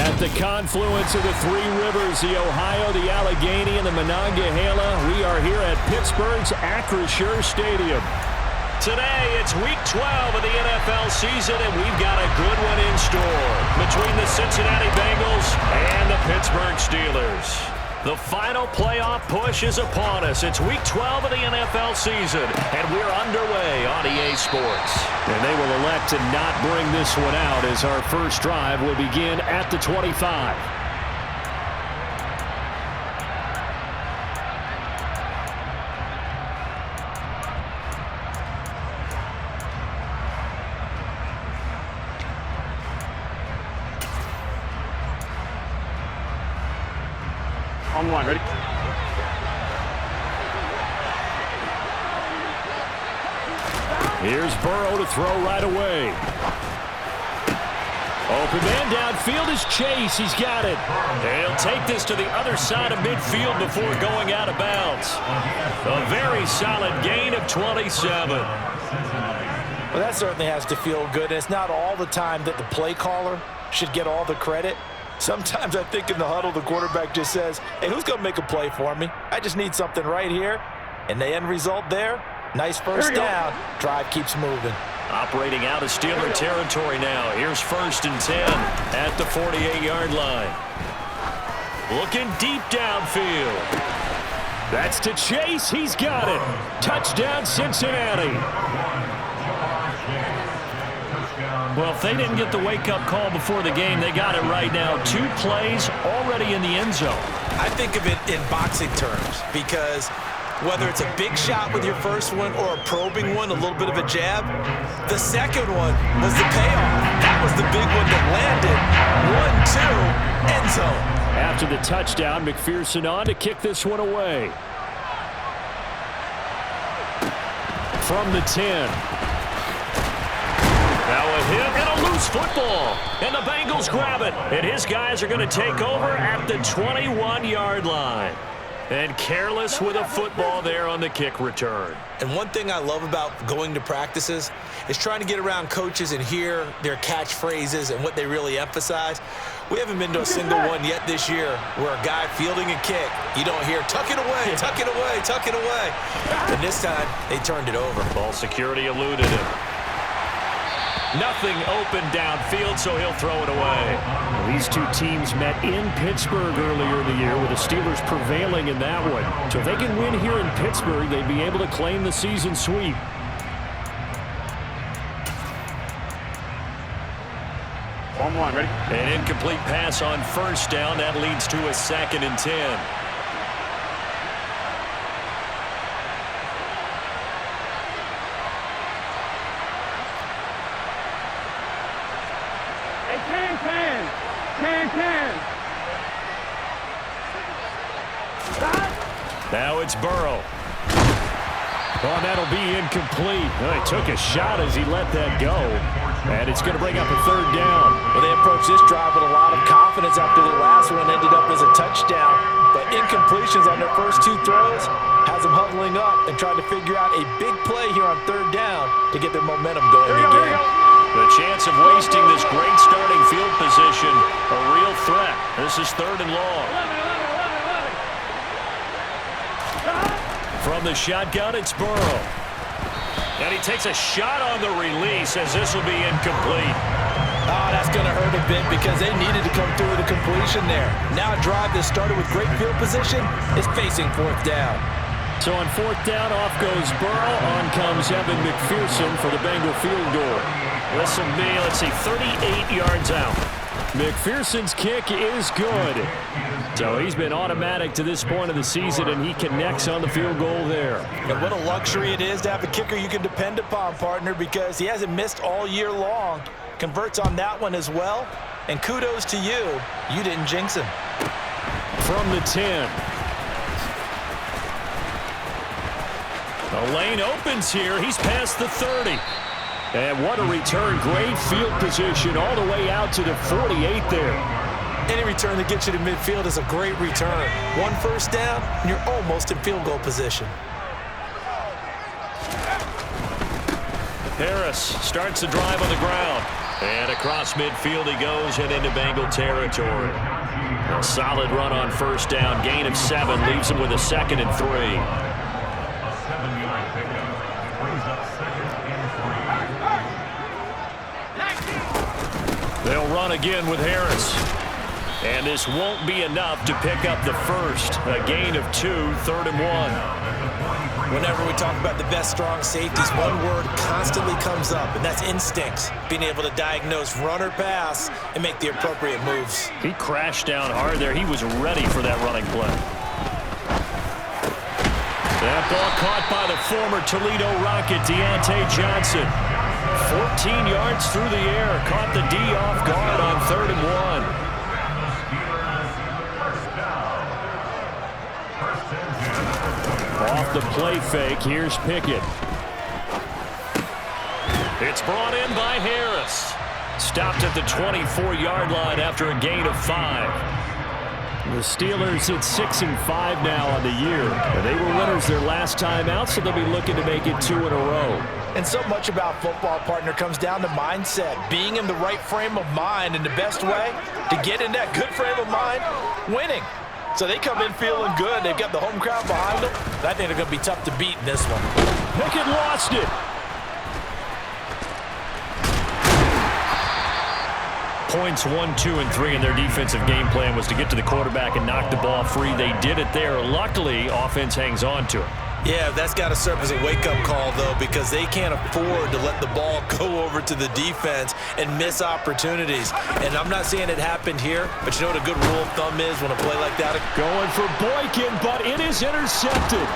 At the confluence of the three rivers, the Ohio, the Allegheny, and the Monongahela, we are here at Pittsburgh's Acrisure Stadium. Today, it's Week 12 of the NFL season, and we've got a good one in store between the Cincinnati Bengals and the Pittsburgh Steelers. The final playoff push is upon us. It's Week 12 of the NFL season, and we're underway on EA Sports. And they will elect to not bring this one out as our first drive will begin at the 25. On one, ready? Here's Burrow to throw right away. Open man downfield is Chase. He's got it. They'll take this to the other side of midfield before going out of bounds. A very solid gain of 27. Well, that certainly has to feel good. It's not all the time that the play caller should get all the credit. Sometimes I think in the huddle, the quarterback just says, hey, who's going to make a play for me? I just need something right here. And the end result there, nice first down. Drive keeps moving. Operating out of Steeler territory now. Here's 1st and 10 at the 48-yard line. Looking deep downfield. That's to Chase. He's got it. Touchdown, Cincinnati. Well, if they didn't get the wake-up call before the game, they got it right now. 2 plays already in the end zone. I think of it in boxing terms because whether it's a big shot with your first one or a probing one, a little bit of a jab, the second one was the payoff. That was the big one that landed. 1-2, end zone. After the touchdown, McPherson on to kick this one away. From the 10. Now a hit and a loose football. And the Bengals grab it. And his guys are going to take over at the 21-yard line. And careless with a football there on the kick return. And one thing I love about going to practices is trying to get around coaches and hear their catchphrases and what they really emphasize. We haven't been to a single one yet this year where a guy fielding a kick, you don't hear, tuck it away, tuck it away, tuck it away. And this time, they turned it over. Ball security eluded him. Nothing open downfield, so he'll throw it away. These two teams met in Pittsburgh earlier in the year with the Steelers prevailing in that one. So if they can win here in Pittsburgh, they'd be able to claim the season sweep. On one, ready? An incomplete pass on 1st down. That leads to a 2nd and 10. Now it's Burrow. Oh, that'll be incomplete. Well, he took a shot as he let that go. And it's going to bring up a 3rd down. Well, they approached this drive with a lot of confidence after the last one ended up as a touchdown. But incompletions on their first 2 throws has them huddling up and trying to figure out a big play here on 3rd down to get their momentum going again. The chance of wasting this great starting field position, a real threat. This is 3rd and long. From the shotgun, it's Burrow. And he takes a shot on the release as this will be incomplete. Oh, that's going to hurt a bit because they needed to come through with a completion there. Now a drive that started with great field position is facing 4th down. So on 4th down, off goes Burrow. On comes Evan McPherson for the Bengal field goal. This will be, 38 yards out. McPherson's kick is good. So he's been automatic to this point of the season, and he connects on the field goal there. And what a luxury it is to have a kicker you can depend upon, partner, because he hasn't missed all year long. Converts on that one as well. And kudos to you. You didn't jinx him. From the 10. The lane opens here. He's past the 30. And what a return. Great field position all the way out to the 48 there. Any return that gets you to midfield is a great return. 1 first down, and you're almost in field goal position. Harris starts the drive on the ground. And across midfield he goes and into Bengal territory. A solid run on first down. Gain of 7 leaves him with a 2nd and 3. They'll run again with Harris. And this won't be enough to pick up the first. A gain of 2, 3rd and 1. Whenever we talk about the best strong safeties, one word constantly comes up, and that's instincts. Being able to diagnose run or pass and make the appropriate moves. He crashed down hard there. He was ready for that running play. That ball caught by the former Toledo Rocket, Deontay Johnson. 14 yards through the air. Caught the D off guard on 3rd and 1. Off the play fake, here's Pickett. It's brought in by Harris. Stopped at the 24-yard line after a gain of 5. The Steelers at 6-5 now on the year. They were winners their last time out, so they'll be looking to make it 2 in a row. And so much about football, partner, comes down to mindset. Being in the right frame of mind, and the best way to get in that good frame of mind, winning. So they come in feeling good. They've got the home crowd behind them. I think they're going to be tough to beat in this one. Pickett lost it. Points 1, 2, and 3 in their defensive game plan was to get to the quarterback and knock the ball free. They did it there. Luckily, offense hangs on to it. Yeah, that's got to serve as a wake-up call, though, because they can't afford to let the ball go over to the defense and miss opportunities. And I'm not saying it happened here, but you know what a good rule of thumb is when a play like that? Going for Boykin, but it is intercepted.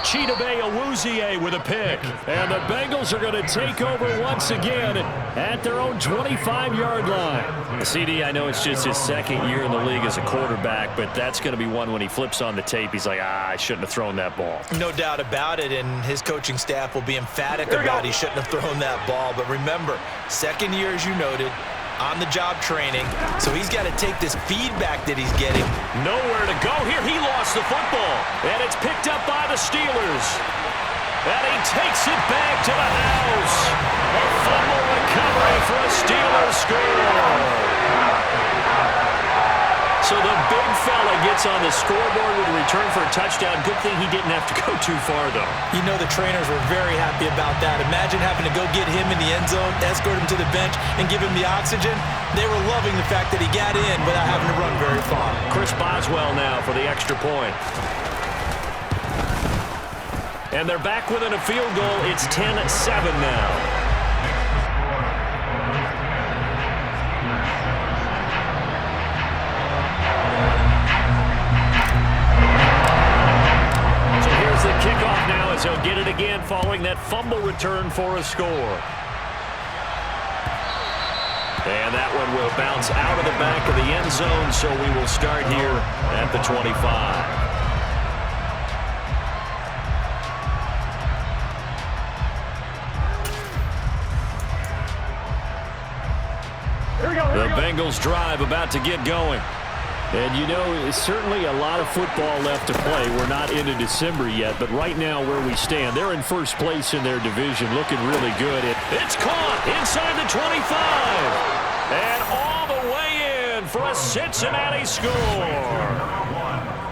Chidobe Awuzie with a pick. And the Bengals are going to take over once again at their own 25-yard line. CD, I know it's just his 2nd year in the league as a quarterback, but that's going to be one when he flips on the tape. He's like, I shouldn't have thrown that ball. No doubt about it, and his coaching staff will be emphatic about he shouldn't have thrown that ball. But remember, 2nd year, as you noted, on-the-job training, so he's got to take this feedback that he's getting. Nowhere to go here. He lost the football, and it's picked up by the Steelers. And he takes it back to the house. A fumble recovery for a Steelers score. So the big fella gets on the scoreboard with a return for a touchdown. Good thing he didn't have to go too far, though. You know the trainers were very happy about that. Imagine having to go get him in the end zone, escort him to the bench, and give him the oxygen. They were loving the fact that he got in without having to run very far. Chris Boswell now for the extra point. And they're back within a field goal. It's 10-7 now. The kickoff now as he'll get it again following that fumble return for a score. And that one will bounce out of the back of the end zone, so we will start here at the 25. The Bengals drive about to get going. And, you know, certainly a lot of football left to play. We're not into December yet, but right now where we stand, they're in first place in their division, looking really good. It's caught inside the 25. And all the way in for a Cincinnati score.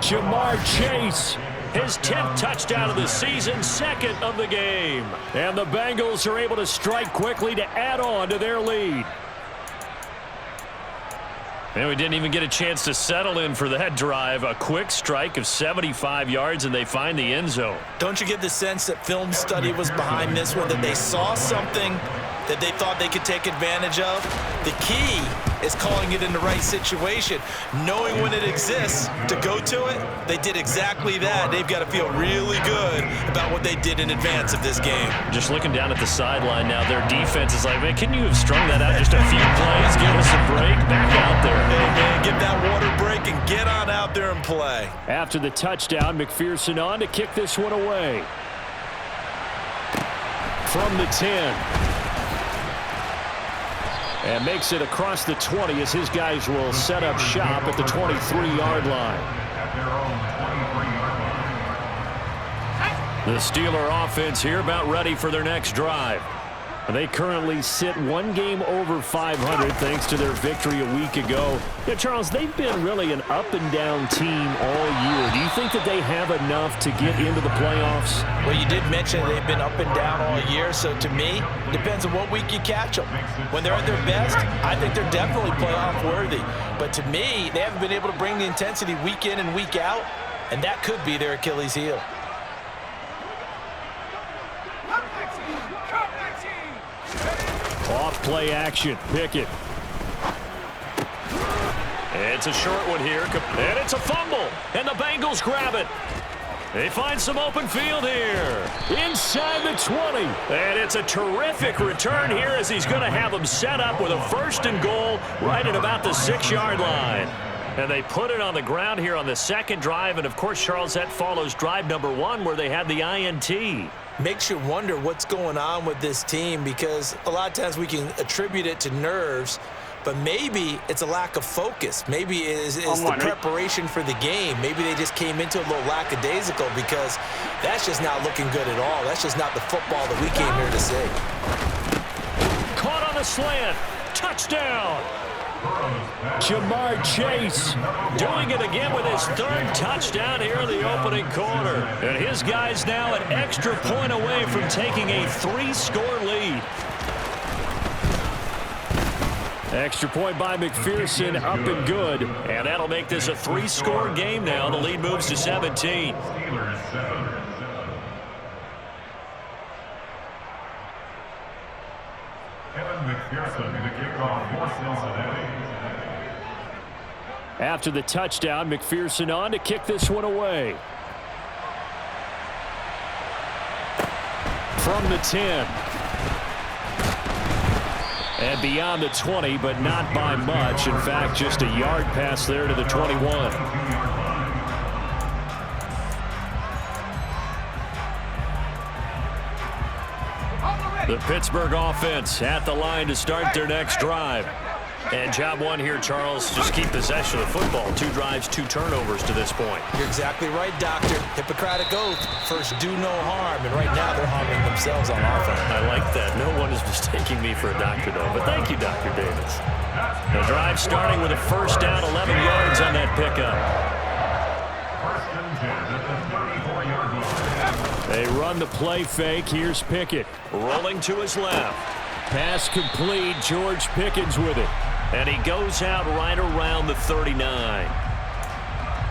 Jamar Chase, his 10th touchdown of the season, 2nd of the game. And the Bengals are able to strike quickly to add on to their lead. And we didn't even get a chance to settle in for that drive. A quick strike of 75 yards, and they find the end zone. Don't you get the sense that film study was behind this one, that they saw something that they thought they could take advantage of? The key is calling it in the right situation. Knowing when it exists to go to it, they did exactly that. They've got to feel really good about what they did in advance of this game. Just looking down at the sideline now, their defense is like, man, couldn't you have strung that out just a few plays? Give us a break. Back out there. Hey, man, get that water break and get on out there and play. After the touchdown, McPherson on to kick this one away. From the 10. And makes it across the 20 as his guys will set up shop at the 23-yard line. The Steeler offense here about ready for their next drive. They currently sit one game over 500 thanks to their victory a week ago. Yeah, Charles, they've been really an up-and-down team all year. Do you think that they have enough to get into the playoffs? Well, you did mention they've been up and down all year, so to me, it depends on what week you catch them. When they're at their best, I think they're definitely playoff worthy. But to me, they haven't been able to bring the intensity week in and week out, and that could be their Achilles heel. Off play action. Pickett. It's a short one here, and it's a fumble, and the Bengals grab it. They find some open field here. Inside the 20. And it's a terrific return here as he's going to have them set up with a 1st and goal right at about the 6-yard line. And they put it on the ground here on the second drive, and of course, Charles, that follows drive number 1 where they had the INT. Makes you wonder what's going on with this team, because a lot of times we can attribute it to nerves, but maybe it's a lack of focus. Maybe it's the preparation for the game. Maybe they just came into a little lackadaisical, because that's just not looking good at all. That's just not the football that we came here to see. Caught on the slant. Touchdown. Jamar Chase doing it again with his 3rd touchdown here in the opening quarter. And his guys now an extra point away from taking a 3-score lead. Extra point by McPherson, up and good. And that'll make this a 3-score game now. The lead moves to 17. After the touchdown, McPherson on to kick this one away. From the 10. And beyond the 20, but not by much. In fact, just a yard pass there to the 21. The Pittsburgh offense at the line to start their next drive. And job 1 here, Charles, just keep possession of the football. 2 drives, 2 turnovers to this point. You're exactly right, Doctor. Hippocratic oath. First, do no harm. And right now, they're harming themselves on offense. I like that. No one is mistaking me for a doctor, though. But thank you, Dr. Davis. The drive starting with a 1st down, 11 yards on that pickup. They run the play fake. Here's Pickett. Rolling to his left. Pass complete. George Pickens with it. And he goes out right around the 39.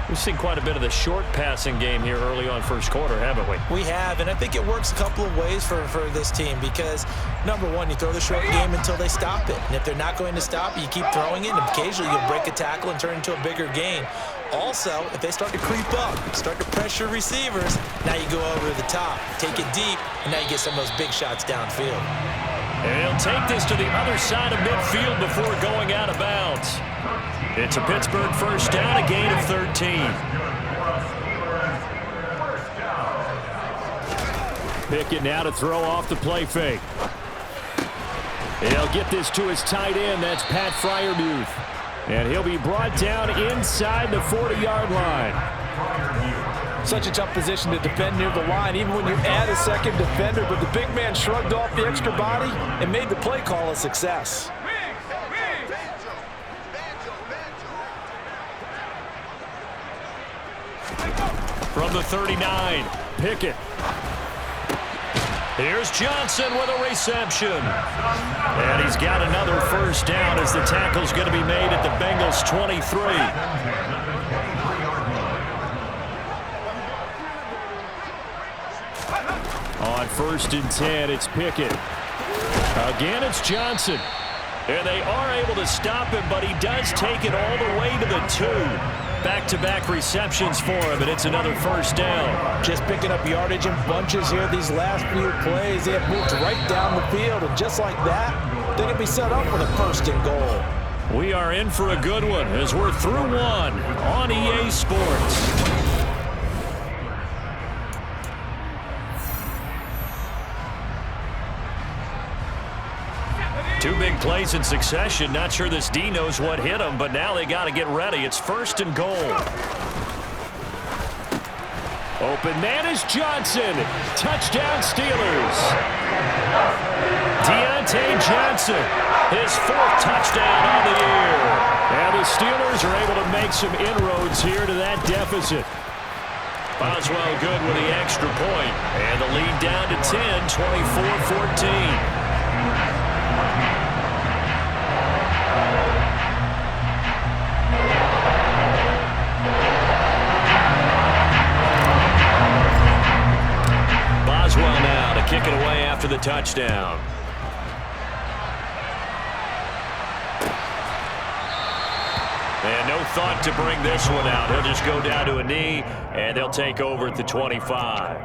We've seen quite a bit of the short passing game here early on 1st quarter, haven't we? We have, and I think it works a couple of ways for this team, because, number 1, you throw the short game until they stop it. And if they're not going to stop it, you keep throwing it, and occasionally you'll break a tackle and turn it into a bigger gain. Also, if they start to creep up, start to pressure receivers, now you go over the top, take it deep, and now you get some of those big shots downfield. And he'll take this to the other side of midfield before going out of bounds. It's a Pittsburgh 1st down, a gain of 13. Pickett now to throw off the play fake. He'll get this to his tight end. That's Pat Freiermuth. And he'll be brought down inside the 40-yard line. Such a tough position to defend near the line, even when you add a 2nd defender, but the big man shrugged off the extra body and made the play call a success. From the 39, Pickett. Here's Johnson with a reception. And he's got another 1st down as the tackle's going to be made at the Bengals 23. On 1st and 10, it's Pickett. Again, it's Johnson. And they are able to stop him, but he does take it all the way to the 2. Back-to-back receptions for him, and it's another 1st down. Just picking up yardage in bunches here these last few plays. They have moved right down the field, and just like that, they're going to be set up with a 1st and goal. We are in for a good one as we're through 1 on EA Sports. Two big plays in succession. Not sure this D knows what hit him, but now they got to get ready. It's 1st and goal. Open man is Johnson. Touchdown Steelers. Deontay Johnson, his 4th touchdown on the year. And the Steelers are able to make some inroads here to that deficit. Boswell good with the extra point. And the lead down to 10, 24-14. Boswell now to kick it away after the touchdown. And no thought to bring this one out. He'll just go down to a knee, and they'll take over at the 25.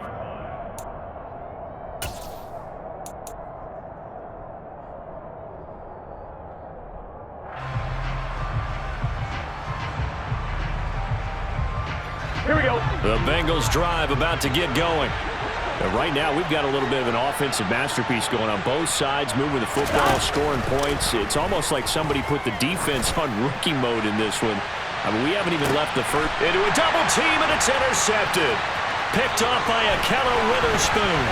Here we go. The Bengals drive about to get going. And right now, we've got a little bit of an offensive masterpiece going on both sides, moving the football, scoring points. It's almost like somebody put the defense on rookie mode in this one. I mean, we haven't even left the first. Into a double team, and it's intercepted. Picked off by Akello Witherspoon.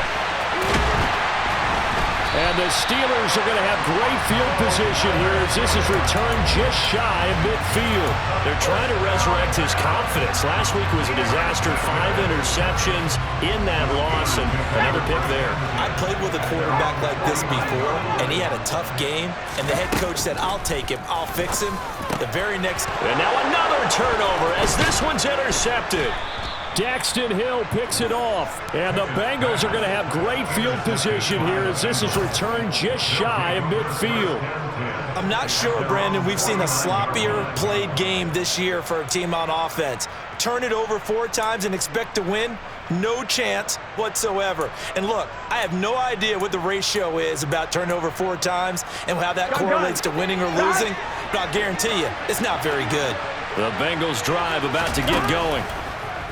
And the Steelers are going to have great field position here as this is returned just shy of midfield. They're trying to resurrect his confidence. Last week was a disaster. 5 interceptions in that loss, and another pick there. I played with a quarterback like this before, and he had a tough game, and the head coach said, I'll take him, I'll fix him. The very next... And now another turnover as this one's intercepted. Daxton Hill picks it off, and the Bengals are going to have great field position here as this is returned just shy of midfield. I'm not sure, Brandon, we've seen a sloppier played game this year for a team on offense. Turn it over 4 times and expect to win? No chance whatsoever. And look, I have no idea what the ratio is about turnover 4 times and how that correlates to winning or losing, but I'll guarantee you, it's not very good. The Bengals drive about to get going.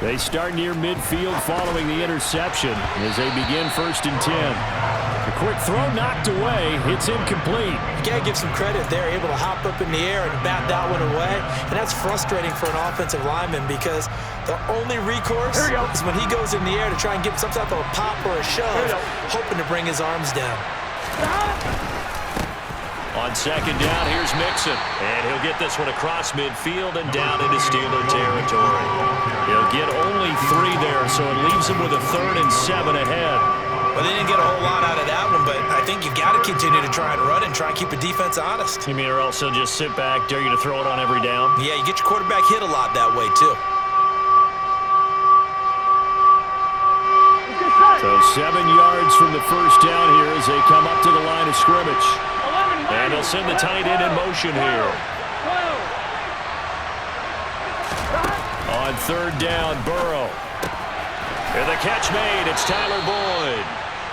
They start near midfield following the interception as they begin 1st and 10. A quick throw knocked away. It's incomplete. You got to give some credit there, able to hop up in the air and bat that one away. And that's frustrating for an offensive lineman because the only recourse is when he goes in the air to try and get some type of a pop or a shove, hoping to bring his arms down. On 2nd down, here's Mixon. And he'll get this one across midfield and down into Steeler territory. He'll get only 3 there, so it leaves him with a 3rd and 7 ahead. Well, they didn't get a whole lot out of that one, but I think you've got to continue to try and run and try and keep the defense honest. You mean or else he'll just sit back, dare you to throw it on every down? Yeah, you get your quarterback hit a lot that way, too. So 7 yards from the 1st down here as they come up to the line of scrimmage. And they'll send the tight end in motion here. On 3rd down, Burrow. And the catch made. It's Tyler Boyd.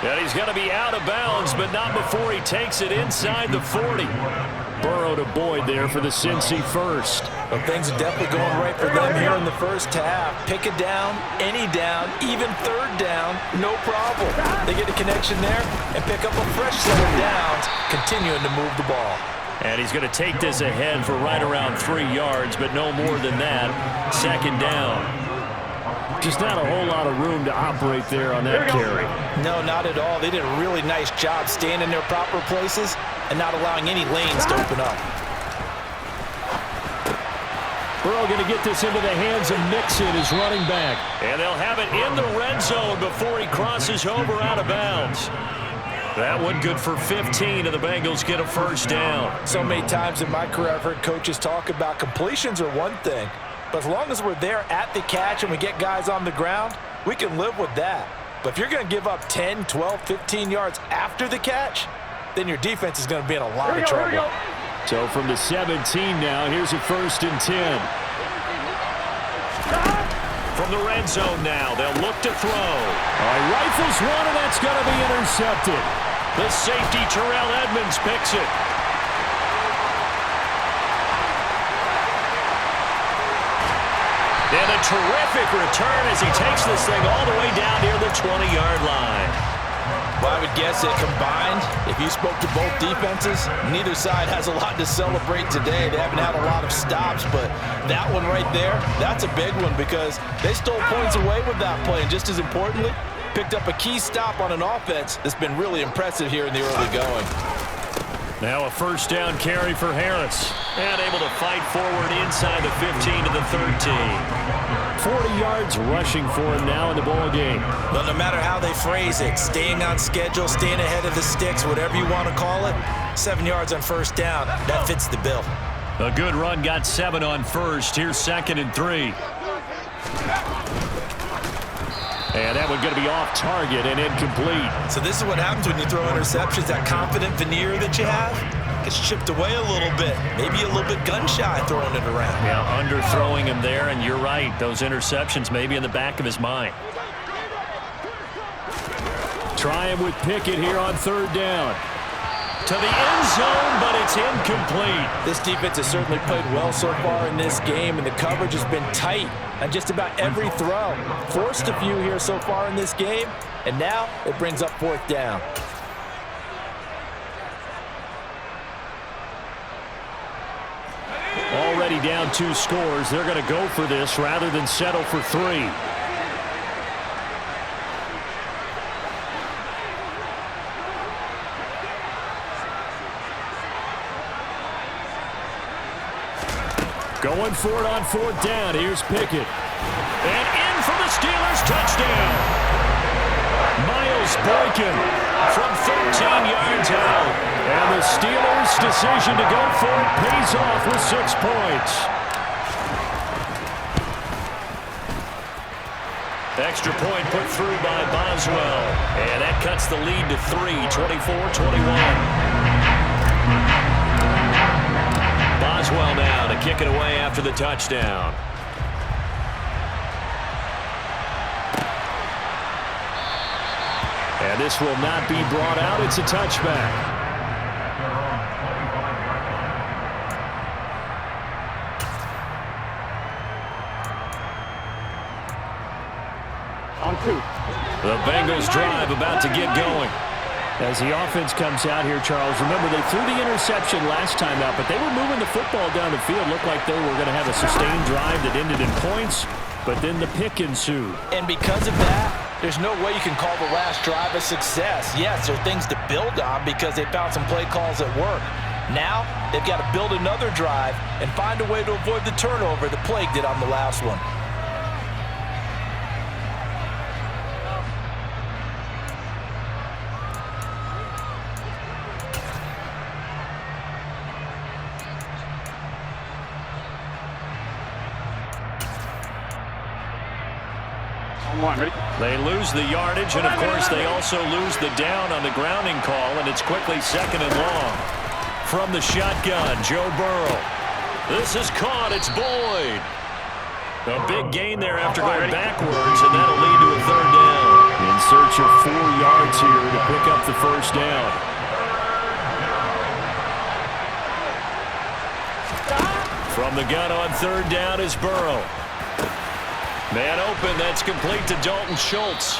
And he's going to be out of bounds, but not before he takes it inside the 40. Burrow to Boyd there for the Cincy first. Well, things are definitely going right for them here in the first half. Pick a down, any down, even 3rd down, no problem. They get a connection there and pick up a fresh set of downs, continuing to move the ball. And he's going to take this ahead for right around 3 yards, but no more than that. 2nd down. Just not a whole lot of room to operate there on that carry. No, not at all. They did a really nice job staying in their proper places and not allowing any lanes to open up. Burrow going to get this into the hands of Mixon, his running back. And they'll have it in the red zone before he crosses over out of bounds. That one good for 15, and the Bengals get a 1st down. So many times in my career I've heard coaches talk about completions are one thing, but as long as we're there at the catch and we get guys on the ground, we can live with that. But if you're going to give up 10, 12, 15 yards after the catch, then your defense is going to be in a lot of trouble. So from the 17 now, here's a 1st and 10. From the red zone now, they'll look to throw. Rifles one, and that's going to be intercepted. The safety, Terrell Edmonds, picks it. And a terrific return as he takes this thing all the way down near the 20-yard line. Well, I would guess that combined, if you spoke to both defenses, neither side has a lot to celebrate today. They haven't had a lot of stops, but that one right there, that's a big one because they stole points away with that play. And just as importantly, Picked up a key stop on an offense that's been really impressive here in the early going. Now a first down carry for Harris. And able to fight forward inside the 15 to the 13. 40 yards rushing for him now in the ball game. But no matter how they phrase it, staying on schedule, staying ahead of the sticks, whatever you want to call it, 7 yards on first down, that fits the bill. A good run got 7 on first. Here's 2nd and 3. And that one going to be off target and incomplete. So this is what happens when you throw interceptions. That confident veneer that you have gets chipped away a little bit. Maybe a little bit gun-shy throwing it around. Yeah, underthrowing him there, and you're right. Those interceptions may be in the back of his mind. Try him with Pickett here on 3rd down. To the end zone, but it's incomplete. This defense has certainly played well so far in this game, and the coverage has been tight on just about every throw. Forced a few here so far in this game, and now it brings up 4th down. Already down 2 scores. They're going to go for this rather than settle for 3. Going for it on 4th down. Here's Pickett. And in for the Steelers touchdown. Miles Boykin from 13 yards out. And the Steelers' decision to go for it pays off with 6 points. Extra point put through by Boswell. And that cuts the lead to 3, 24-21. Boswell now to kick it away after the touchdown. And this will not be brought out. It's a touchback. On 2. The Bengals drive about to get going. As the offense comes out here, Charles, remember they threw the interception last time out, but they were moving the football down the field. Looked like they were going to have a sustained drive that ended in points, but then the pick ensued. And because of that, there's no way you can call the last drive a success. Yes, there are things to build on because they found some play calls at work. Now, they've got to build another drive and find a way to avoid the turnover that plagued it on the last one. Ready? They lose the yardage, and of course they also lose the down on the grounding call, and it's quickly 2nd and long. From the shotgun, Joe Burrow. This is caught. It's Boyd. A big gain there after going backwards, and that'll lead to a 3rd down. In search of 4 yards here to pick up the 1st down. From the gun on 3rd down is Burrow. Man open, that's complete to Dalton Schultz.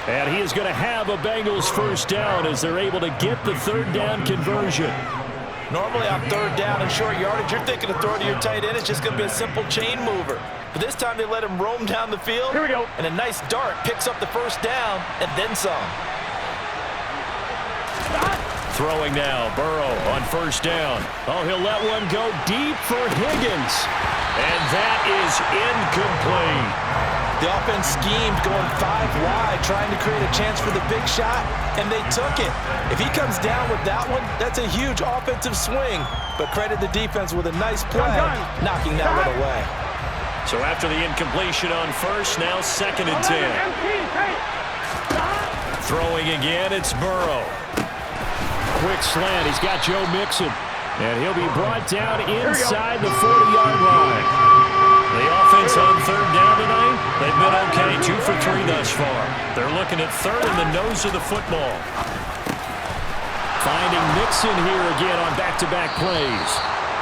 And he is going to have a Bengals 1st down as they're able to get the 3rd down conversion. Normally on 3rd down and short yardage, you're thinking of throwing to your tight end. It's just going to be a simple chain mover. But this time they let him roam down the field. Here we go. And a nice dart picks up the 1st down and then some. Throwing now, Burrow on 1st down. Oh, he'll let one go deep for Higgins. And that is incomplete. The offense schemed going 5 wide, trying to create a chance for the big shot, and they took it. If he comes down with that one, that's a huge offensive swing. But credit the defense with a nice play, knocking that one away. So after the incompletion on 1st, now 2nd and 10. Throwing again, it's Burrow. Quick slant. He's got Joe Mixon. And he'll be brought down inside the 40-yard line. The offense on 3rd down tonight, they've been okay, 2 for 3 thus far. They're looking at 3rd in the nose of the football. Finding Mixon here again on back-to-back plays.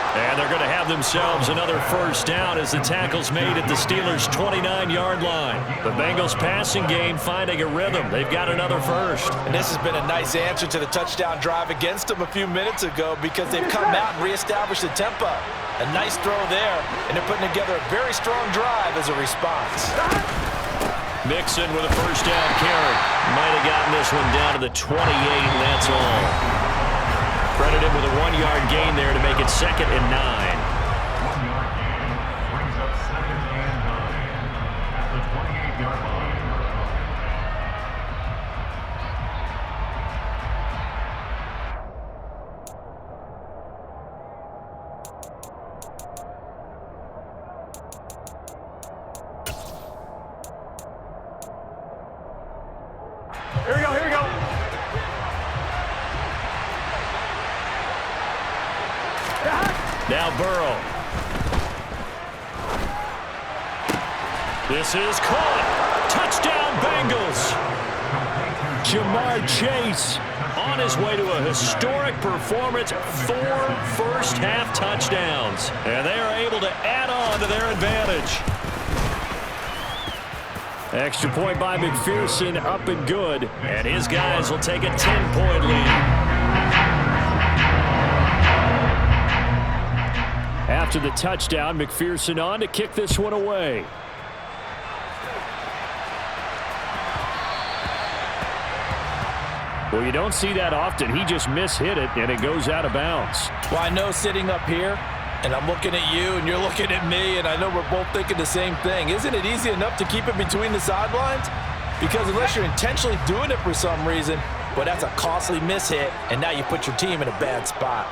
And they're going to have themselves another 1st down as the tackle's made at the Steelers' 29-yard line. The Bengals passing game finding a rhythm. They've got another 1st. And this has been a nice answer to the touchdown drive against them a few minutes ago because they've come out and reestablished the tempo. A nice throw there, and they're putting together a very strong drive as a response. Mixon with a first down carry. Might have gotten this one down to the 28, and that's all. Credit him with a 1-yard gain there to make it 2nd and 9. Here we go, here we go. Now Burrow. This is caught. Touchdown Bengals. Jamar Chase On his way to a historic performance, 4 first-half touchdowns. And they are able to add on to their advantage. Extra point by McPherson, up and good. And his guys will take a 10-point lead. After the touchdown, McPherson on to kick this one away. Well, you don't see that often. He just mishit it, and it goes out of bounds. Well, I know sitting up here, and I'm looking at you, and you're looking at me, and I know we're both thinking the same thing. Isn't it easy enough to keep it between the sidelines? Because unless you're intentionally doing it for some reason, well, that's a costly mishit, and now you put your team in a bad spot.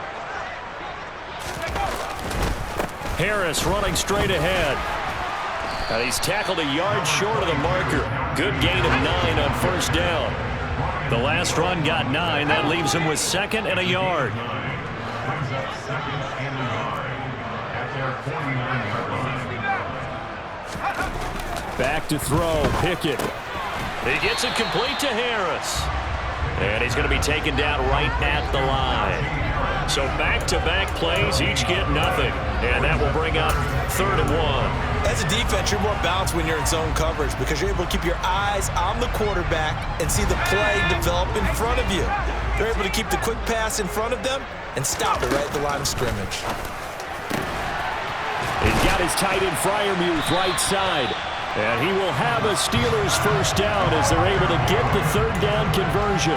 Harris running straight ahead. And he's tackled a yard short of the marker. Good gain of 9 on first down. The last run got 9. That leaves him with 2nd and a yard. Back to throw, Pickett. He gets it complete to Harris. And he's going to be taken down right at the line. So back-to-back plays, each get nothing. And that will bring up 3rd and 1. As a defense, you're more balanced when you're in zone coverage because you're able to keep your eyes on the quarterback and see the play develop in front of you. You're able to keep the quick pass in front of them and stop it right at the line of scrimmage. He's got his tight end Freiermuth right side. And he will have a Steelers first down as they're able to get the 3rd down conversion.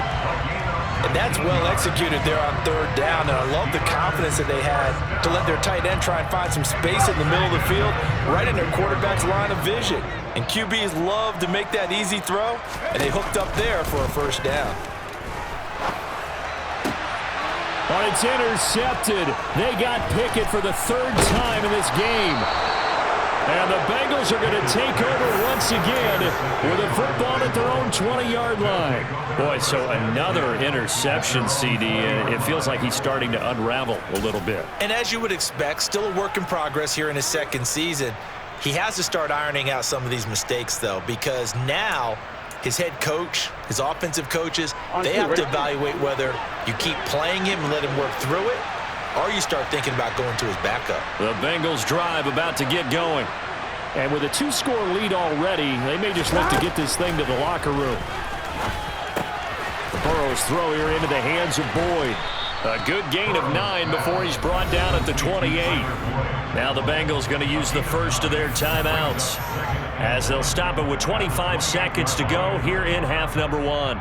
And that's well executed there on 3rd down. And I love the confidence that they had to let their tight end try and find some space in the middle of the field, right in their quarterback's line of vision. And QBs love to make that easy throw, and they hooked up there for a first down. But it's intercepted. They got Pickett for the 3rd time in this game. And the Bengals are going to take over once again with a football at their own 20-yard line. Boy, so another interception, CD. It feels like he's starting to unravel a little bit. And as you would expect, still a work in progress here in his 2nd season. He has to start ironing out some of these mistakes, though, because now his head coach, his offensive coaches, they have to evaluate whether you keep playing him and let him work through it, or you start thinking about going to his backup. The Bengals drive about to get going. And with a 2-score lead already, they may just look to get this thing to the locker room. Burrow's throw here into the hands of Boyd. A good gain of 9 before he's brought down at the 28. Now the Bengals going to use the first of their timeouts as they'll stop it with 25 seconds to go here in half number 1.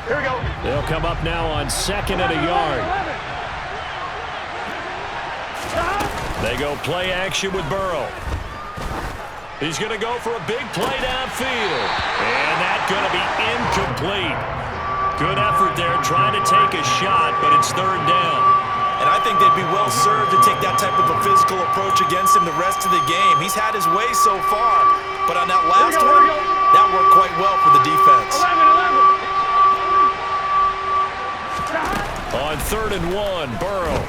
Here we go. They'll come up now on 2nd and a yard. They go play action with Burrow. He's going to go for a big play downfield. And that's going to be incomplete. Good effort there trying to take a shot, but it's 3rd down. And I think they'd be well served to take that type of a physical approach against him the rest of the game. He's had his way so far, but on that last one, that worked quite well for the defense. 11. On 3rd and 1, Burrow.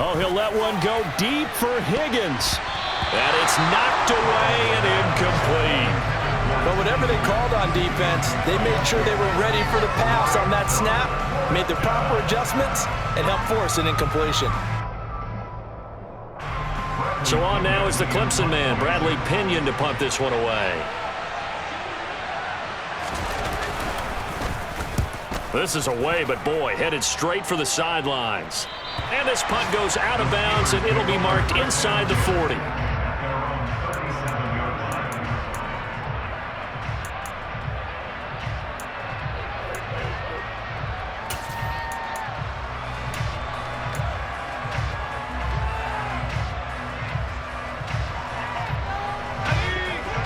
Oh, he'll let one go deep for Higgins. And it's knocked away and incomplete. But whatever they called on defense, they made sure they were ready for the pass on that snap, made the proper adjustments, and helped force an incompletion. So on now is the Clemson man, Bradley Pinion, to punt this one away. This is away, but boy, headed straight for the sidelines. And this punt goes out of bounds, and it'll be marked inside the 40.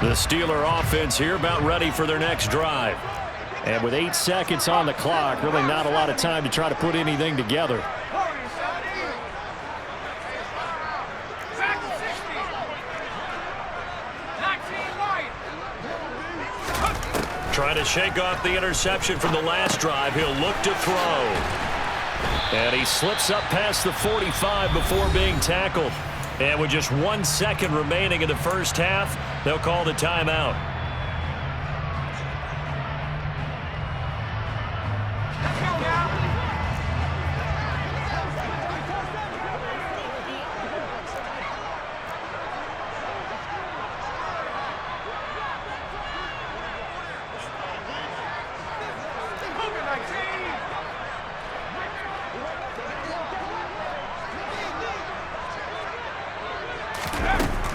The Steeler offense here about ready for their next drive. And with 8 seconds on the clock, really not a lot of time to try to put anything together. Trying to shake off the interception from the last drive. He'll look to throw. And he slips up past the 45 before being tackled. And with just 1 second remaining in the first half, they'll call the timeout.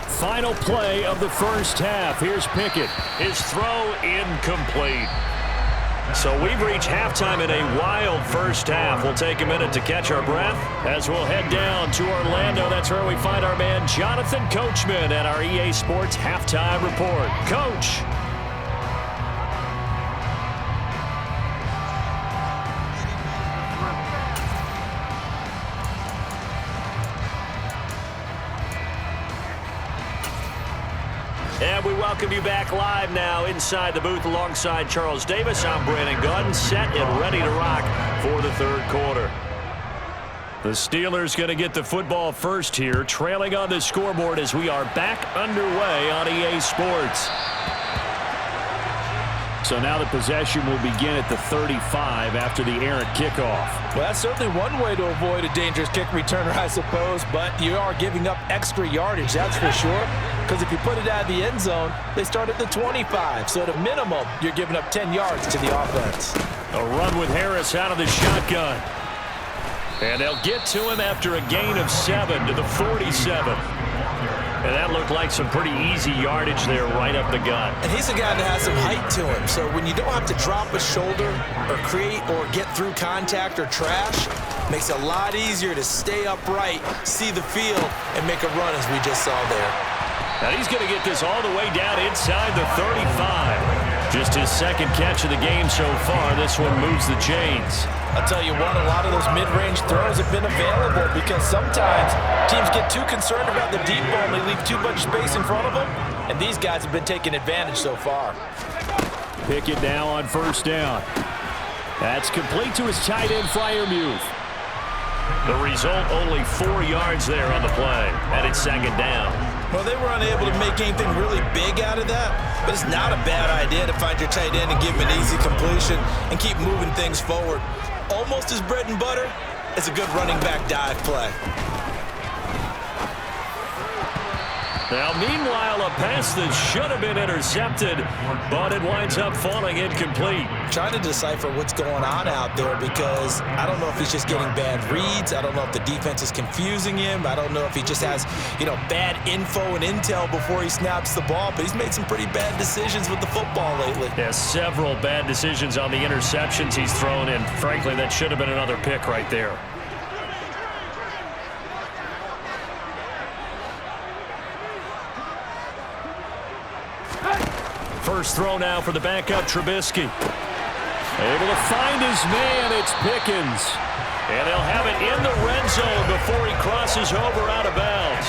Final play of the first half. Here's Pickett. His throw incomplete. So we've reached halftime in a wild first half. We'll take a minute to catch our breath as we'll head down to Orlando. That's where we find our man Jonathan Coachman at our EA Sports Halftime Report. Coach. And we welcome you back live now inside the booth alongside Charles Davis. I'm Brandon Gunn, set and ready to rock for the third quarter. The Steelers going to get the football first here, trailing on the scoreboard as we are back underway on EA Sports. So now the possession will begin at the 35 after the errant kickoff. Well, that's certainly one way to avoid a dangerous kick returner, I suppose, but you are giving up extra yardage, that's for sure. Because if you put it out of the end zone, they start at the 25. So at a minimum, you're giving up 10 yards to the offense. A run with Harris out of the shotgun. And they'll get to him after a gain of 7 to the 47. And that looked like some pretty easy yardage there right up the gut. And he's a guy that has some height to him. So when you don't have to drop a shoulder or create or get through contact or trash, makes it a lot easier to stay upright, see the field, and make a run as we just saw there. And he's going to get this all the way down inside the 35. Just his second catch of the game so far. This one moves the chains. I'll tell you what, a lot of those mid-range throws have been available because sometimes teams get too concerned about the deep ball and they leave too much space in front of them, and these guys have been taking advantage so far. Pickett now on first down. That's complete to his tight end, Freiermuth. The result, only 4 yards there on the play, and it's second down. Well, they were unable to make anything really big out of that, but it's not a bad idea to find your tight end and give him an easy completion and keep moving things forward. Almost as bread and butter, it's a good running back dive play. Now, meanwhile, a pass that should have been intercepted, but it winds up falling incomplete. Trying to decipher what's going on out there because I don't know if he's just getting bad reads. I don't know if the defense is confusing him. I don't know if he just has, bad info and intel before he snaps the ball, but he's made some pretty bad decisions with the football lately. Yeah, several bad decisions on the interceptions he's thrown, and frankly, that should have been another pick right there. First throw now for the backup, Trubisky. Able to find his man, it's Pickens. And they'll have it in the red zone before he crosses over out of bounds.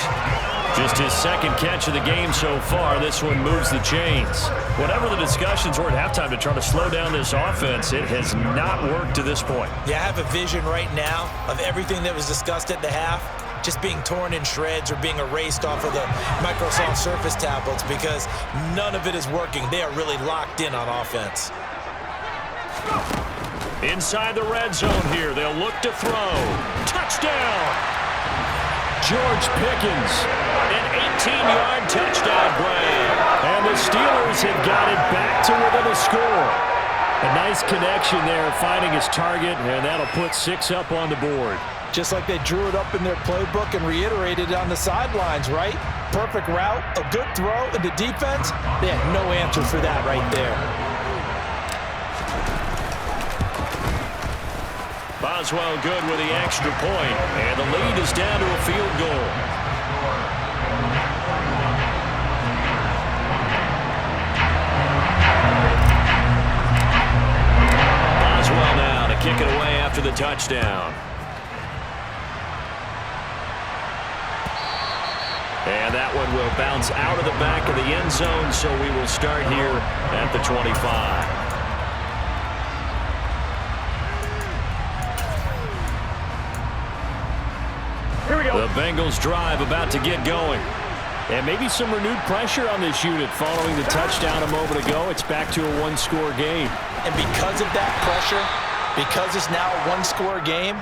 Just his second catch of the game so far. This one moves the chains. Whatever the discussions were at halftime to try to slow down this offense, it has not worked to this point. Yeah, I have a vision right now of everything that was discussed at the half just being torn in shreds or being erased off of the Microsoft Surface tablets because none of it is working. They are really locked in on offense. Inside the red zone here, they'll look to throw. Touchdown! George Pickens, an 18-yard touchdown play. And the Steelers have got it back to within a score. A nice connection there, finding his target, and that'll put 6 up on the board. Just like they drew it up in their playbook and reiterated it on the sidelines, right? Perfect route, a good throw, and the defense, they had no answer for that right there. Boswell good with the extra point, and the lead is down to a field goal. Boswell now to kick it away after the touchdown. And that one will bounce out of the back of the end zone, so we will start here at the 25. Here we go. The Bengals drive about to get going. And maybe some renewed pressure on this unit following the touchdown a moment ago. It's back to a one-score game. And because of that pressure, because it's now a one-score game,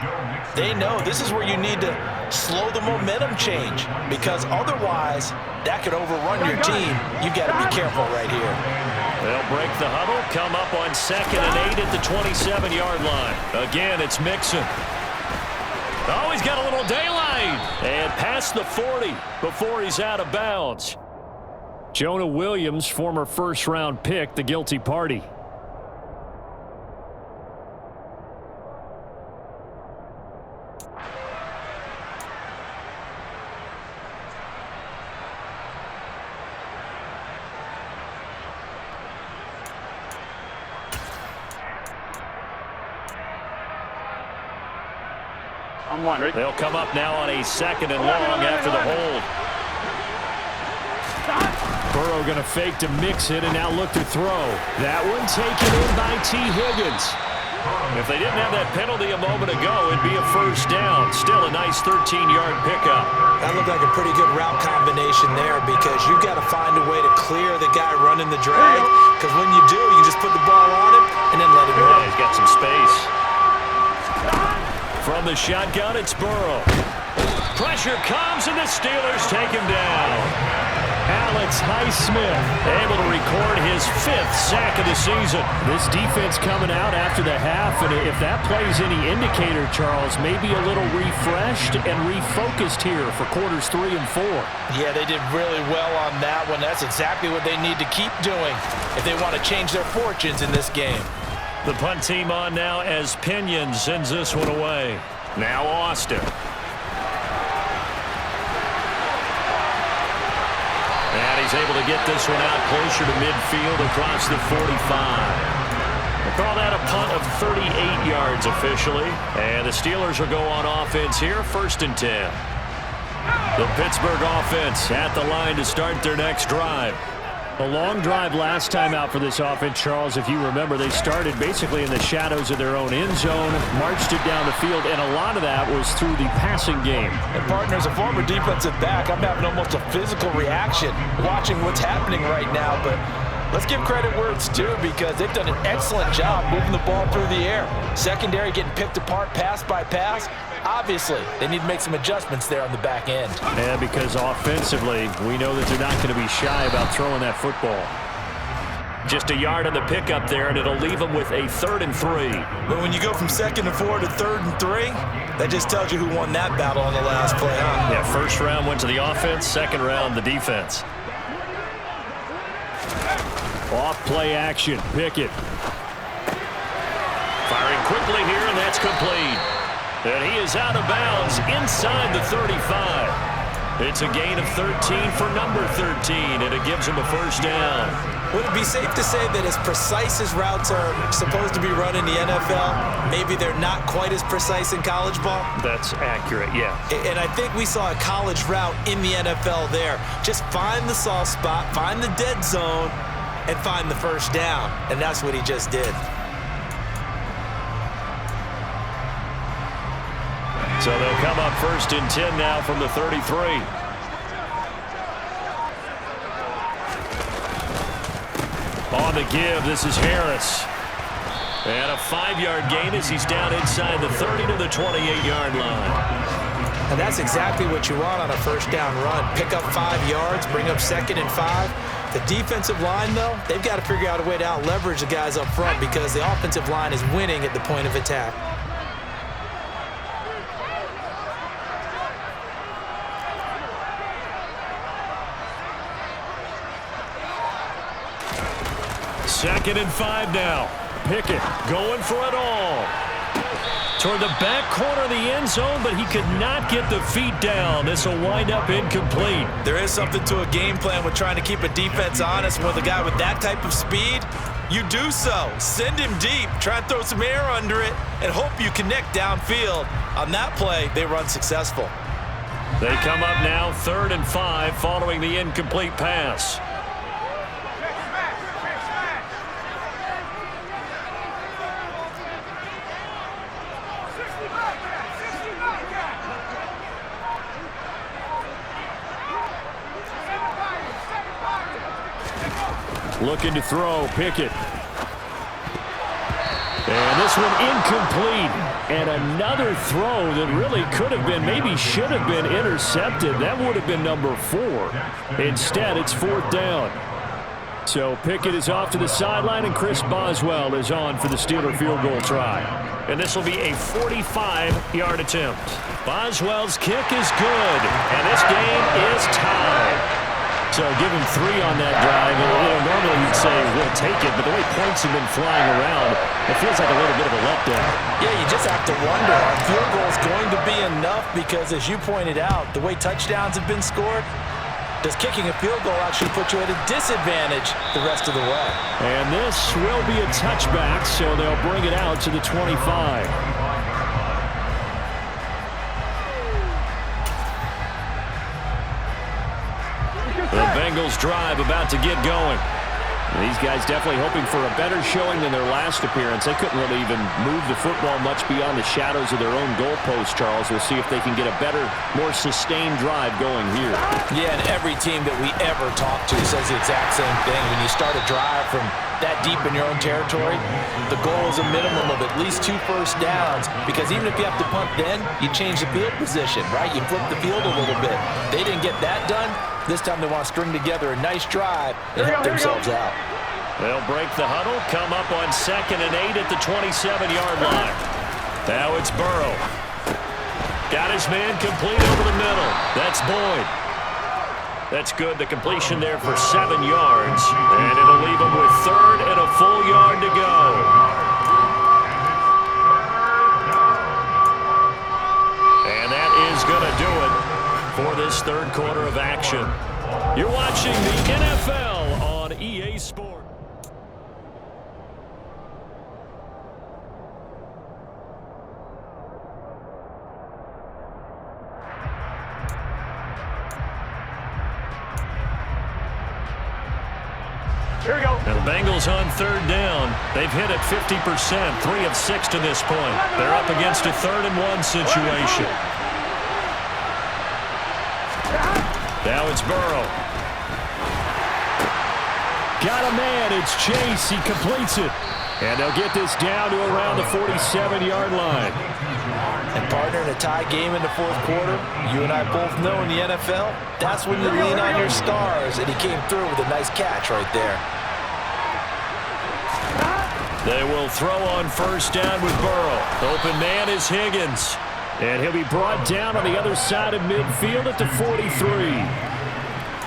they know this is where you need to slow the momentum change, because otherwise that could overrun your team. You got to be careful right here. They'll break the huddle, come up on 2nd and 8 at the 27-yard line. Again, it's Mixon. Oh, he's got a little daylight. And past the 40 before he's out of bounds. Jonah Williams, former first-round pick, the guilty party. I'm one. Ready? They'll come up now on a 2nd and long after the hold. Burrow going to fake to mix it and now look to throw. That one taken in by T. Higgins. If they didn't have that penalty a moment ago, it'd be a first down. Still a nice 13-yard pickup. That looked like a pretty good route combination there, because you've got to find a way to clear the guy running the drag, because when you do, you just put the ball on him and then let him Yeah, run. he's got some space. From the shotgun, it's Burrow. Pressure comes, and the Steelers take him down. Alex Highsmith Able to record his 5th sack of the season. This defense coming out after the half, and if that plays any indicator, Charles, maybe a little refreshed and refocused here for quarters 3 and 4. Yeah, they did really well on that one. That's exactly what they need to keep doing if they want to change their fortunes in this game. The punt team on now as Pinion sends this one away. Now Austin. And he's able to get this one out closer to midfield across the 45. We'll call that a punt of 38 yards officially. And the Steelers will go on offense here, 1st and 10. The Pittsburgh offense at the line to start their next drive. A long drive last time out for this offense, Charles. If you remember, they started basically in the shadows of their own end zone, marched it down the field, and a lot of that was through the passing game. And partner, as a former defensive back, I'm having almost a physical reaction watching what's happening right now. But let's give credit where it's due, because they've done an excellent job moving the ball through the air. Secondary getting picked apart pass by pass. Obviously, they need to make some adjustments there on the back end. Yeah, because offensively, we know that they're not going to be shy about throwing that football. Just a yard on the pickup there, and it'll leave them with a 3rd and 3. But when you go from 2nd and 4 to 3rd and 3, that just tells you who won that battle on the last play, huh? Yeah, 1st round went to the offense, 2nd round the defense. Off play action, Pickett. Firing quickly here, and that's complete. And he is out of bounds inside the 35. It's a gain of 13 for number 13, and it gives him a first down. Would it be safe to say that as precise as routes are supposed to be run in the NFL, maybe they're not quite as precise in college ball? That's accurate, yeah. And I think we saw a college route in the NFL there. Just find the soft spot, find the dead zone, and find the first down. And that's what he just did. So they'll come up 1st and 10 now from the 33. On the give, this is Harris. And a 5-yard gain as he's down inside the 30 to the 28-yard line. And that's exactly what you want on a first down run. Pick up 5 yards, bring up 2nd and 5. The defensive line, though, they've got to figure out a way to out-leverage the guys up front because the offensive line is winning at the point of attack. Second and 5 now. Pickett going for it all. Toward the back corner of the end zone, but he could not get the feet down. This will wind up incomplete. There is something to a game plan with trying to keep a defense honest. With a guy with that type of speed, you do so. Send him deep, try and throw some air under it, and hope you connect downfield. On that play, they run successful. They come up now 3rd and 5 following the incomplete pass. Looking to throw, Pickett. And this one incomplete. And another throw that really could have been, maybe should have been intercepted. That would have been number 4. Instead, it's 4th down. So Pickett is off to the sideline, and Chris Boswell is on for the Steeler field goal try. And this will be a 45-yard attempt. Boswell's kick is good, and this game is tied. So give him 3 on that drive. Normally you'd say we'll take it, but the way points have been flying around, it feels like a little bit of a letdown. Yeah, you just have to wonder, are field goals going to be enough? Because as you pointed out, the way touchdowns have been scored, does kicking a field goal actually put you at a disadvantage the rest of the way? And this will be a touchback, so they'll bring it out to the 25. The Bengals drive about to get going. These guys definitely hoping for a better showing than their last appearance. They couldn't really even move the football much beyond the shadows of their own goalpost, Charles. We'll see if they can get a better, more sustained drive going here. Yeah, and every team that we ever talk to says the exact same thing. When you start a drive from that deep in your own territory, the goal is a minimum of at least 2 first downs, because even if you have to punt then, you change the field position, right? You flip the field a little bit. They didn't get that done. This time they want to string together a nice drive and help themselves out. They'll break the huddle, come up on 2nd and 8 at the 27-yard line. Now it's Burrow. Got his man complete over the middle. That's Boyd. That's good. The completion there for 7 yards. And it'll leave him with 3rd and a full yard to go. And that is going to do it for this 3rd quarter of action. You're watching the NFL on EA Sports. Here we go. Now the Bengals on 3rd down. They've hit it 50%, 3 of 6 to this point. They're up against a 3rd and 1 situation. Now it's Burrow. Got a man. It's Chase. He completes it. And they'll get this down to around the 47-yard line. And partner, in a tie game in the 4th quarter, you and I both know in the NFL, that's when you lean on your stars. And he came through with a nice catch right there. They will throw on 1st down with Burrow. Open man is Higgins. And he'll be brought down on the other side of midfield at the 43.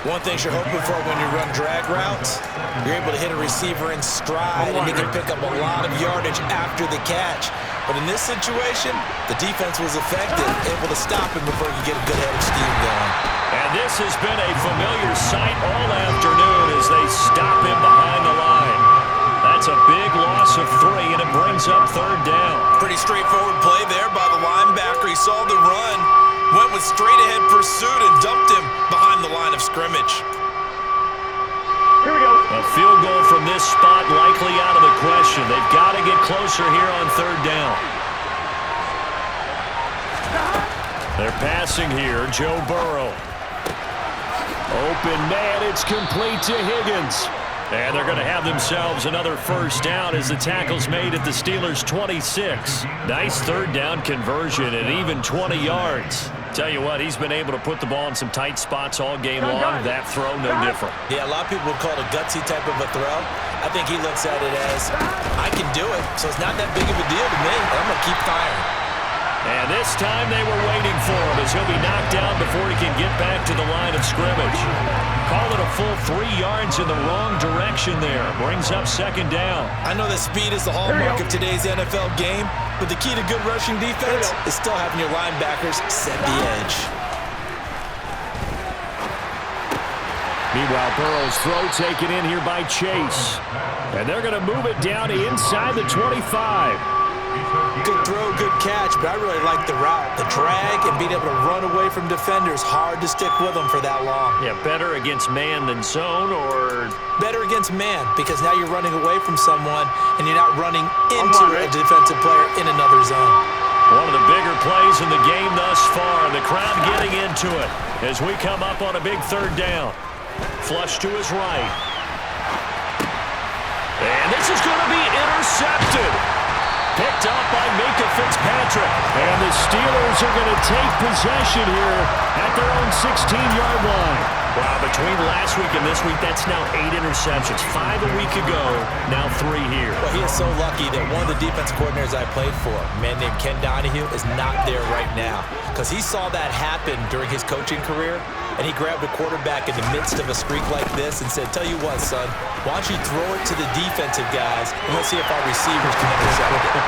One thing you're hoping for when you run drag routes, you're able to hit a receiver in stride, and he can pick up a lot of yardage after the catch. But in this situation, the defense was effective, able to stop him before he could get a good head of steam going. And this has been a familiar sight all afternoon as they stop him behind the line. That's a big loss of 3, and it brings up 3rd down. Pretty straightforward play there by the linebacker. He saw the run, went with straight-ahead pursuit, and dumped him behind the line of scrimmage. Here we go. A field goal from this spot likely out of the question. They've got to get closer here on 3rd down. They're passing here. Joe Burrow. Open man. It's complete to Higgins. And they're going to have themselves another first down as the tackle's made at the Steelers' 26. Nice third down conversion and even 20 yards. Tell you what, he's been able to put the ball in some tight spots all game long. That throw, no different. Yeah, a lot of people would call it a gutsy type of a throw. I think he looks at it as, I can do it, so it's not that big of a deal to me. I'm going to keep firing. And this time they were waiting for him as he'll be knocked down before he can get back to the line of scrimmage. Call it a full 3 yards in the wrong direction there. Brings up second down. I know that speed is the hallmark of today's NFL game, but the key to good rushing defense is still having your linebackers set the edge. Meanwhile, Burrow's throw taken in here by Chase. And they're going to move it down inside the 25. Good throw, good catch, but I really like the route. The drag and being able to run away from defenders, hard to stick with them for that long. Yeah, better against man than zone, or? Better against man, because now you're running away from someone and you're not running into a defensive player in another zone. One of the bigger plays in the game thus far, and the crowd getting into it as we come up on a big third down. Flush to his right. And this is going to be intercepted. Picked up by Minka Fitzpatrick. And the Steelers are going to take possession here at their own 16-yard line. Wow, between last week and this week, that's now 8 interceptions. 5 a week ago, now 3 here. Well, he is so lucky that one of the defense coordinators I played for, a man named Ken Donahue, is not there right now. Because he saw that happen during his coaching career, and he grabbed a quarterback in the midst of a streak like this and said, tell you what, son, why don't you throw it to the defensive guys, and let's see if our receivers can intercept it.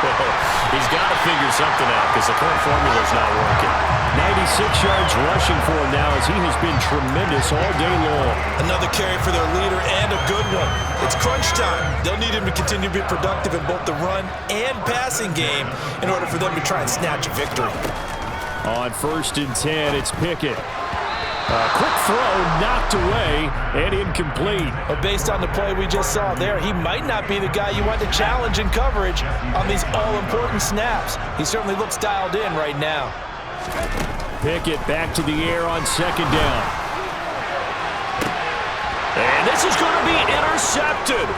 He's got to figure something out because the current formula's not working. 96 yards rushing for him now as he has been tremendous all day long. Another carry for their leader and a good one. It's crunch time. They'll need him to continue to be productive in both the run and passing game in order for them to try and snatch a victory. On 1st and 10, it's Pickett. A quick throw knocked away and incomplete. But based on the play we just saw there, he might not be the guy you want to challenge in coverage on these all-important snaps. He certainly looks dialed in right now. Pickett back to the air on 2nd down. And this is going to be intercepted.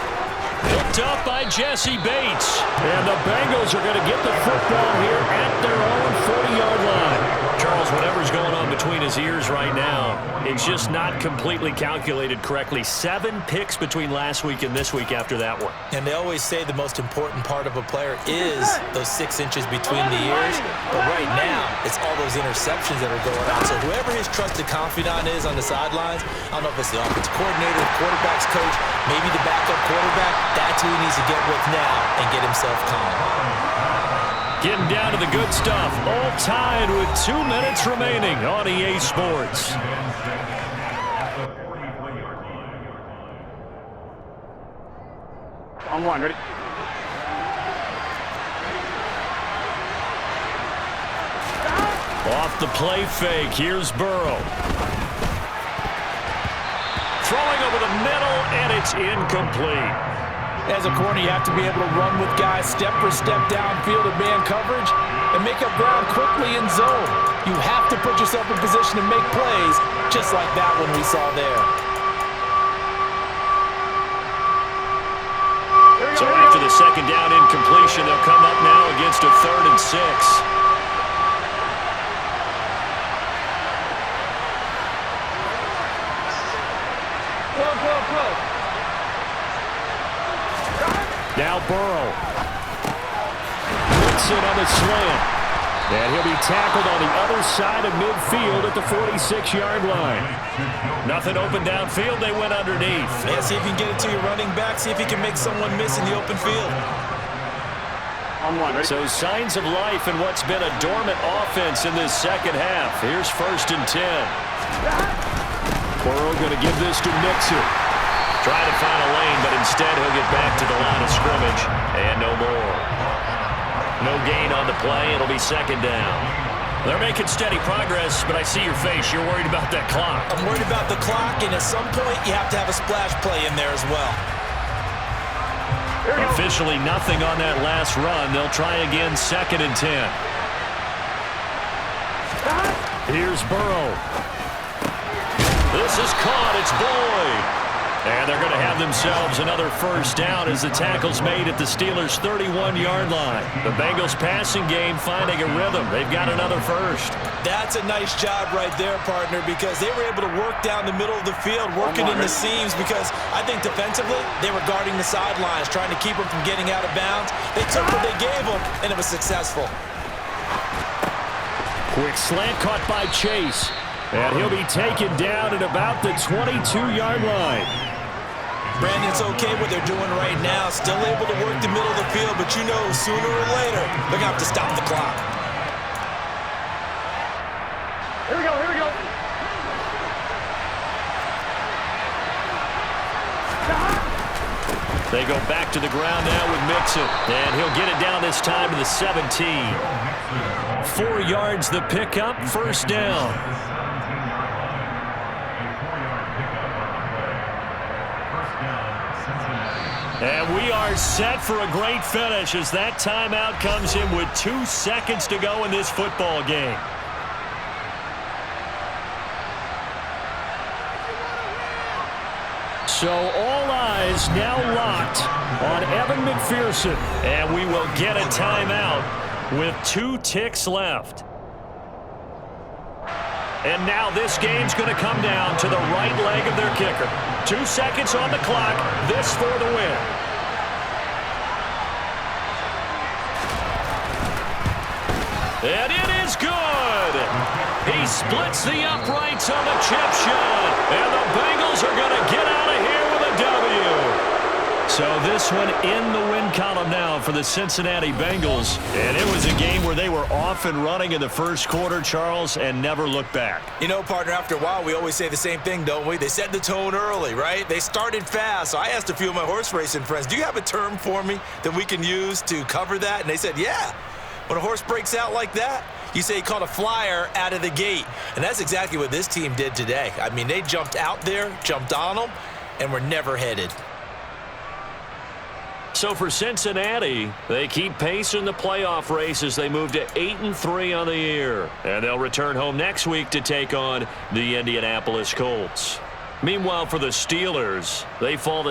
Picked up by Jesse Bates. And the Bengals are going to get the football here at their own 40-yard line. Charles, whatever's going on between his ears right now, it's just not completely calculated correctly. 7 picks between last week and this week after that one. And they always say the most important part of a player is those 6 inches between the ears. But right now, it's all those interceptions that are going on. So whoever his trusted confidant is on the sidelines, I don't know if it's the offensive coordinator, the quarterback's coach, maybe the backup quarterback, that's who he needs to get with now and get himself calm. Getting down to the good stuff. All tied with 2 minutes remaining on EA Sports. On 1, ready? Off the play fake. Here's Burrow. Throwing over the middle, and it's incomplete. As a corner, you have to be able to run with guys step for step downfield in man coverage and make up ground quickly in zone. You have to put yourself in position to make plays, just like that one we saw there. So after the 2nd down incompletion, they'll come up now against a 3rd and 6. Now Burrow. Hits it on the slant. And he'll be tackled on the other side of midfield at the 46-yard line. Nothing open downfield. They went underneath. Yeah, see if you can get it to your running back. See if you can make someone miss in the open field. On 1, ready? So signs of life in what's been a dormant offense in this second half. Here's 1st and 10. Burrow going to give this to Mixon. Try to find a lane, but instead he'll get back to the line of scrimmage. And no more. No gain on the play. It'll be 2nd down. They're making steady progress, but I see your face. You're worried about that clock. I'm worried about the clock, and at some point you have to have a splash play in there as well. Officially nothing on that last run. They'll try again 2nd and 10. Here's Burrow. This is caught. It's Boyd. And they're going to have themselves another first down as the tackle's made at the Steelers' 31-yard line. The Bengals passing game finding a rhythm. They've got another first. That's a nice job right there, partner, because they were able to work down the middle of the field, working in the seams, because I think defensively they were guarding the sidelines, trying to keep them from getting out of bounds. They took what they gave them, and it was successful. Quick slant caught by Chase. And he'll be taken down at about the 22-yard line. Brandon, it's okay what they're doing right now. Still able to work the middle of the field, but you know sooner or later they're going to have to stop the clock. Here we go, here we go. They go back to the ground now with Mixon. And he'll get it down this time to the 17. 4 yards the pickup, first down. And we are set for a great finish as that timeout comes in with 2 seconds to go in this football game. So all eyes now locked on Evan McPherson. And we will get a timeout with 2 ticks left. And now this game's going to come down to the right leg of their kicker. 2 seconds on the clock. This for the win. And it is good. He splits the uprights on the chip shot. And the Bengals are going to get out of here with a W. So this one in the win column now for the Cincinnati Bengals. And it was a game where they were off and running in the first quarter, Charles, and never looked back. You know, partner, after a while, we always say the same thing, don't we? They set the tone early, right? They started fast. So I asked a few of my horse racing friends, do you have a term for me that we can use to cover that? And they said, yeah. When a horse breaks out like that, you say he caught a flyer out of the gate. And that's exactly what this team did today. I mean, they jumped out there, jumped on them, and were never headed. So for Cincinnati, they keep pace in the playoff race as they move to 8-3 on the year. And they'll return home next week to take on the Indianapolis Colts. Meanwhile, for the Steelers, they fall to